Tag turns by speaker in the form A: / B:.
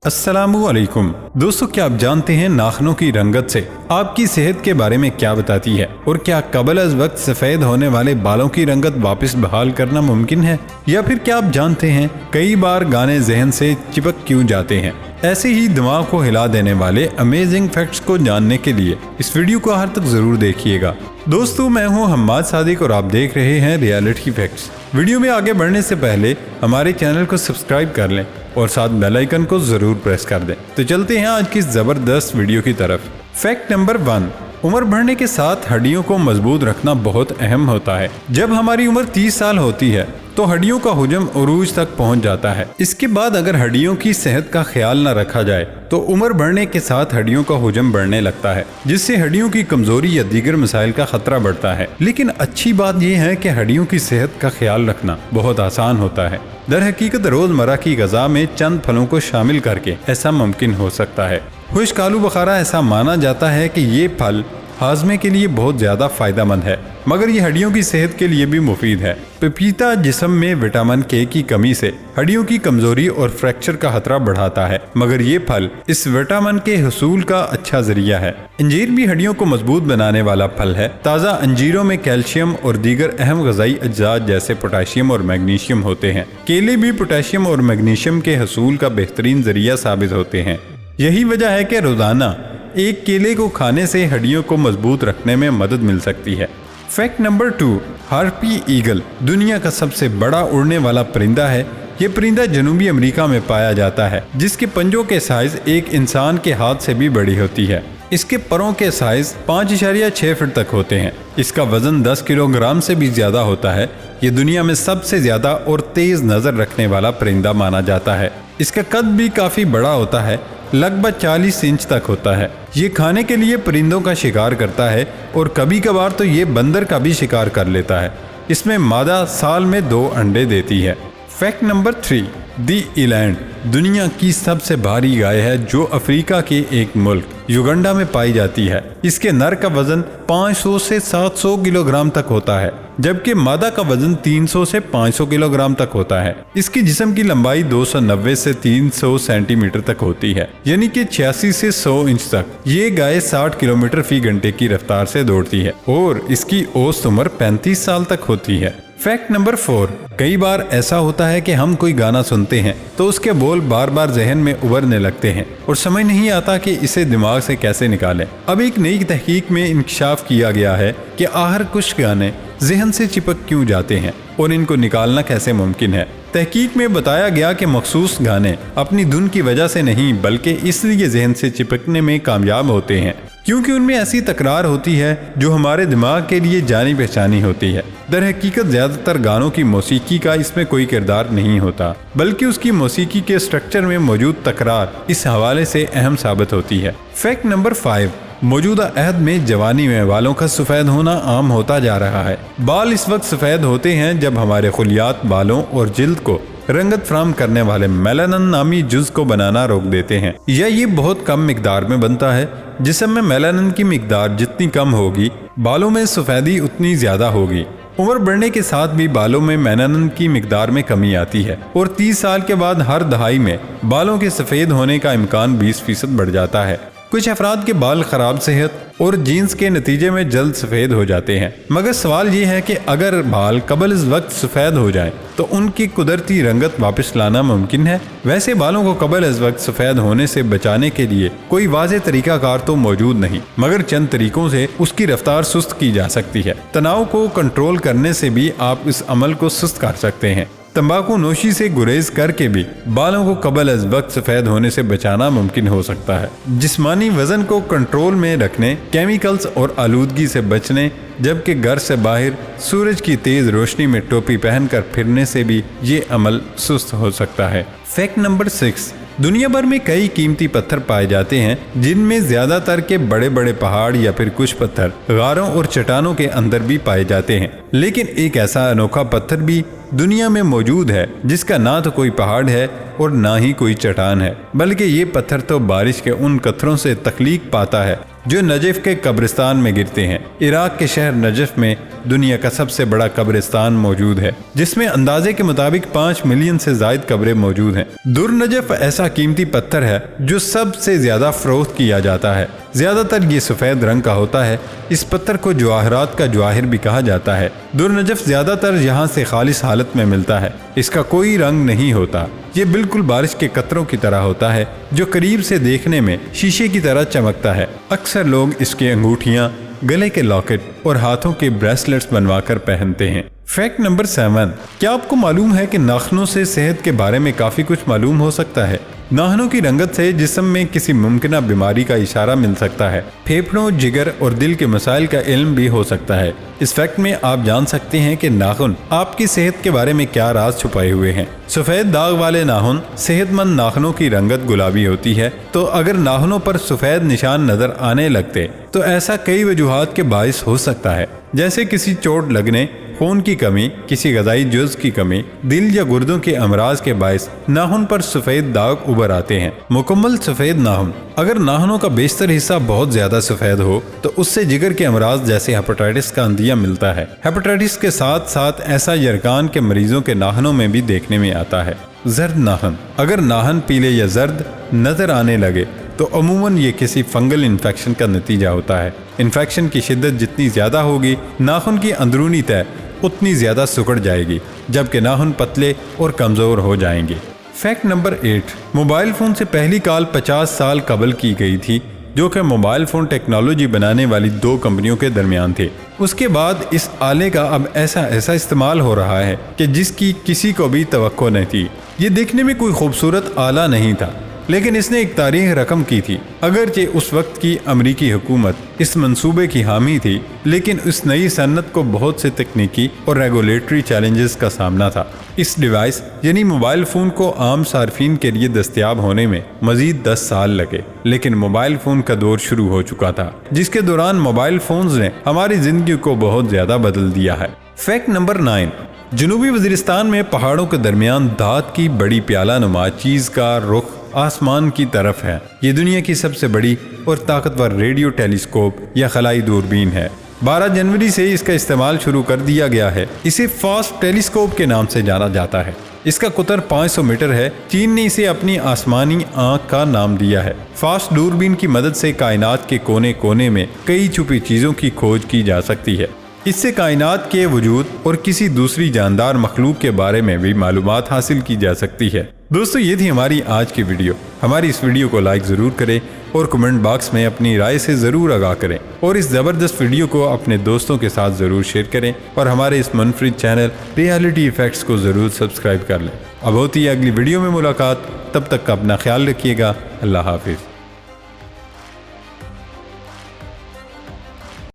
A: अस्सलामुअलैकुम दोस्तों, क्या आप जानते हैं नाखूनों की रंगत से आपकी सेहत के बारे में क्या बताती है, और क्या कबल अज वक्त सफेद होने वाले बालों की रंगत वापस बहाल करना मुमकिन है, या फिर क्या आप जानते हैं कई बार गाने जहन से चिपक क्यों जाते हैं। ऐसे ही दिमाग को हिला देने वाले अमेजिंग फैक्ट्स को जानने के लिए इस वीडियो को आखिर तक जरूर देखिएगा। दोस्तों, मैं हूं हम्माद सादिक और आप देख रहे हैं रियलिटी फैक्ट्स। वीडियो में आगे बढ़ने से पहले हमारे चैनल को सब्सक्राइब कर लें और साथ बेल आइकन को जरूर प्रेस कर दें। तो चलते हैं आज की जबरदस्त वीडियो की तरफ। फैक्ट नंबर 1, उम्र बढ़ने के साथ हड्डियों को मजबूत रखना बहुत अहम होता है। जब हमारी उम्र 30 साल होती है तो हड्डियों का हुजम उरूज तक पहुंच जाता है। इसके बाद अगर हड्डियों की सेहत का ख्याल न रखा जाए तो उम्र बढ़ने के साथ हड्डियों का हुजम बढ़ने लगता है, जिससे हड्डियों की कमजोरी या दीगर मसाइल का खतरा बढ़ता है। लेकिन अच्छी बात यह है कि हड्डियों की सेहत का ख्याल रखना बहुत आसान होता है। दर हकीकत रोजमर्रा की ग़िज़ा में चंद फलों को शामिल करके ऐसा मुमकिन हो सकता है। खुश्क आलू बुखारा ऐसा माना जाता है कि ये फल हाजमे के लिए बहुत ज़्यादा फ़ायदेमंद है, मगर ये हड्डियों की सेहत के लिए भी मुफीद है। पपीता जिस्म में विटामिन के की कमी से हड्डियों की कमजोरी और फ्रैक्चर का खतरा बढ़ाता है, मगर ये फल इस विटामिन के हसूल का अच्छा जरिया है। अंजीर भी हड्डियों को मजबूत बनाने वाला फल है। ताज़ा अंजीरों में कैल्शियम और दीगर अहम ग़िज़ाई अज्जा जैसे पोटाशियम और मैग्नीशियम होते हैं। केले भी पोटाशियम और मैग्नीशियम के हसूल का बेहतरीन जरिया साबित होते हैं। यही वजह है कि रोज़ाना एक केले को खाने से हड्डियों को मजबूत रखने में मदद मिल सकती है। फैक्ट नंबर 2, हार्पी ईगल दुनिया का सबसे बड़ा उड़ने वाला परिंदा है। ये परिंदा जनूबी अमेरिका में पाया जाता है, जिसके पंजों के साइज एक इंसान के हाथ से भी बड़ी होती है। इसके परों के साइज 5.6 फीट तक होते हैं। इसका वजन 10 किलोग्राम से भी ज्यादा होता है। ये दुनिया में सबसे ज्यादा और तेज नजर रखने वाला परिंदा माना जाता है। इसका कद भी काफी बड़ा होता है, लगभग 40 इंच तक होता है। ये खाने के लिए परिंदों का शिकार करता है और कभी कभार तो ये बंदर का भी शिकार कर लेता है। इसमें मादा साल में 2 अंडे देती है। फैक्ट नंबर 3, दी इलैंड दुनिया की सबसे भारी गाय है, जो अफ्रीका के एक मुल्क युगांडा में पाई जाती है। इसके नर का वजन 500 से 700 किलोग्राम तक होता है, जबकि मादा का वजन 300 से 500 किलोग्राम तक होता है। इसकी जिस्म की लंबाई 290 से 300 सेंटीमीटर तक होती है, यानी कि 86 से 100 इंच तक। ये गाय 60 किलोमीटर फी घंटे की रफ्तार से दौड़ती है और इसकी औसत उम्र 35 साल तक होती है। फैक्ट नंबर 4, कई बार ऐसा होता है कि हम कोई गाना सुनते हैं तो उसके बोल बार बार जहन में उभरने लगते हैं और समझ नहीं आता कि इसे दिमाग से कैसे निकालें। अब एक नई तहकीक में इंकशाफ किया गया है कि आखिर कुछ गाने जहन से चिपक क्यों जाते हैं और इनको निकालना कैसे मुमकिन है। तहकीक में बताया गया कि मखसूस गाने अपनी धुन की वजह से नहीं, बल्कि इसलिए जहन से चिपकने में कामयाब होते हैं क्योंकि उनमें ऐसी तकरार होती है जो हमारे दिमाग के लिए जानी पहचानी होती है। दर हकीकत ज्यादातर गानों की मौसीकी का इसमें कोई किरदार नहीं होता, बल्कि उसकी मौसीकी के स्ट्रक्चर में मौजूद तकरार इस हवाले से अहम साबित होती है। फैक्ट नंबर 5, मौजूदा अहद में जवानी में बालों का सफ़ेद होना आम होता जा रहा है। बाल इस वक्त सफ़ेद होते हैं जब हमारे खुलियात बालों और जिल्द को रंगत फराहम करने वाले मेलानिन नामी जुज़ को बनाना रोक देते हैं, या ये बहुत कम मिकदार में बनता है। जिस्म में मेलानिन की मिकदार जितनी कम होगी, बालों में सफ़ेदी उतनी ज़्यादा होगी। उम्र बढ़ने के साथ भी बालों में मेलानिन की मिकदार में कमी आती है और 30 साल के बाद हर दहाई में बालों के सफ़ेद होने का इम्कान 20% बढ़ जाता है। कुछ अफराद के बाल खराब सेहत और जीन्स के नतीजे में जल्द सफ़ेद हो जाते हैं, मगर सवाल ये है कि अगर बाल कबल इस वक्त सफ़ेद हो जाएं तो उनकी कुदरती रंगत वापस लाना मुमकिन है। वैसे बालों को कबल इस वक्त सफ़ेद होने से बचाने के लिए कोई वाज़ेह तरीकाकार तो मौजूद नहीं, मगर चंद तरीकों से उसकी रफ्तार सुस्त की जा सकती है। तनाव को कंट्रोल करने से भी आप इस अमल को सुस्त कर सकते हैं। तंबाकू नोशी से गुरेज करके भी बालों को कबल अज वक्त सफ़ेद होने से बचाना मुमकिन हो सकता है। जिस्मानी वजन को कंट्रोल में रखने, केमिकल्स और आलूदगी से बचने, जबकि घर से बाहर सूरज की तेज रोशनी में टोपी पहनकर फिरने से भी ये अमल सुस्त हो सकता है। फैक्ट नंबर 6, दुनिया भर में कई कीमती पत्थर पाए जाते हैं, जिनमें ज्यादातर के बड़े बड़े पहाड़ या फिर कुछ पत्थर गारों और चट्टानों के अंदर भी पाए जाते हैं। लेकिन एक ऐसा अनोखा पत्थर भी दुनिया में मौजूद है जिसका ना तो कोई पहाड़ है और ना ही कोई चट्टान है, बल्कि ये पत्थर तो बारिश के उन कतरों से तख्लीक पाता है जो नजफ के कब्रिस्तान में गिरते हैं। इराक के शहर नजफ में दुनिया का सबसे बड़ा कब्रिस्तान मौजूद है, जिसमें अंदाजे के मुताबिक 5 मिलियन से ज्यादा कब्रें मौजूद हैं। दुर नजफ ऐसा कीमती पत्थर है जो सबसे ज्यादा फरोख्त किया जाता है। ज्यादातर ये सफेद रंग का होता है। इस पत्थर को जवाहरात का जवाहिर भी कहा जाता है। दुर नजफ ज्यादातर यहाँ से खालिस हालत में मिलता है। इसका कोई रंग नहीं होता। ये बिल्कुल बारिश के कतरों की तरह होता है, जो करीब से देखने में शीशे की तरह चमकता है। अक्सर लोग इसकी अंगूठियां, गले के लॉकेट और हाथों के ब्रेसलेट्स बनवाकर पहनते हैं। फैक्ट नंबर 7, क्या आपको मालूम है कि नाखूनों से सेहत के बारे में काफी कुछ मालूम हो सकता है। नाखूनों की रंगत से जिस्म में किसी मुमकिन बीमारी का इशारा मिल सकता है। फेफड़ों, जिगर और दिल के मसाइल का इल्म भी हो सकता है। इस फैक्ट में आप जान सकते हैं कि नाखून आपकी सेहत के बारे में क्या राज छुपाए हुए हैं। सफेद दाग वाले नाखून, सेहतमंद नाखूनों की रंगत गुलाबी होती है। तो अगर नाखूनों पर सफेद निशान नजर आने लगते तो ऐसा कई वजूहात के बाइस हो सकता है, जैसे किसी चोट लगने, खून की कमी, किसी ग़िज़ाई जुज़ की कमी, दिल या गुर्दों के अमराज के बायस नाखून पर सफ़ेद दाग उभर आते हैं। मुकम्मल सफ़ेद नाखून, अगर नाखूनों का बेशतर हिस्सा बहुत ज़्यादा सफ़ेद हो तो उससे जिगर के अमराज जैसे हेपेटाइटिस का अंदिया मिलता है। हेपेटाइटिस के साथ साथ ऐसा यरकान के मरीजों के नाखूनों में भी देखने में आता है। जर्द नाखून, अगर नाखून पीले या जर्द नज़र आने लगे तो अमूमन ये किसी फंगल इन्फेक्शन का नतीजा होता है। इन्फेक्शन की शिद्दत जितनी ज़्यादा होगी, नाखून की अंदरूनी तह उतनी ज़्यादा सिकुड़ जाएगी, जबकि नाखून पतले और कमज़ोर हो जाएंगे। फैक्ट नंबर 8, मोबाइल फ़ोन से पहली कॉल 50 साल कबल की गई थी, जो कि मोबाइल फ़ोन टेक्नोलॉजी बनाने वाली 2 कंपनियों के दरमियान थे। उसके बाद इस आले का अब ऐसा इस्तेमाल हो रहा है कि जिसकी किसी को भी तवक्को नहीं थी। ये देखने में कोई खूबसूरत आला नहीं था, लेकिन इसने एक तारीख रकम की थी। अगरचे उस वक्त की अमरीकी हुकूमत इस मंसूबे की हामी थी, लेकिन इस नई सन्नत को बहुत से तकनीकी और रेगुलेटरी चैलेंजेस का सामना था। इस डिवाइस यानी मोबाइल फ़ोन को आम सार्फिन के लिए दस्तयाब होने में मजीद 10 साल लगे, लेकिन मोबाइल फ़ोन का दौर शुरू हो चुका था, जिसके दौरान मोबाइल फ़ोन्स ने हमारी ज़िंदगी को बहुत ज़्यादा बदल दिया है। फैक्ट नंबर 9, जनूबी वज़ीरिस्तान में पहाड़ों के दरमियान धात की बड़ी प्याला नुमा चीज़ का रुख आसमान की तरफ है। ये दुनिया की सबसे बड़ी और ताकतवर रेडियो टेलीस्कोप या खलाई दूरबीन है। 12 जनवरी से इसका इस्तेमाल शुरू कर दिया गया है। इसे फास्ट टेलीस्कोप के नाम से जाना जाता है। इसका कुतर 500 मीटर है। चीन ने इसे अपनी आसमानी आंख का नाम दिया है। फास्ट दूरबीन की मदद से कायनात के कोने कोने में कई छुपी चीज़ों की खोज की जा सकती है। इससे कायनात के वजूद और किसी दूसरी जानदार मखलूक के बारे में भी मालूमात हासिल की जा सकती है। दोस्तों, ये थी हमारी आज की वीडियो। हमारी इस वीडियो को लाइक ज़रूर करें और कमेंट बॉक्स में अपनी राय से ज़रूर आगाह करें, और इस ज़बरदस्त वीडियो को अपने दोस्तों के साथ ज़रूर शेयर करें, और हमारे इस मुनफरिद चैनल रियलिटी इफेक्ट्स को ज़रूर सब्सक्राइब कर लें। अब होती है अगली वीडियो में मुलाकात। तब तक का अपना ख्याल रखिएगा। अल्लाह हाफिज़।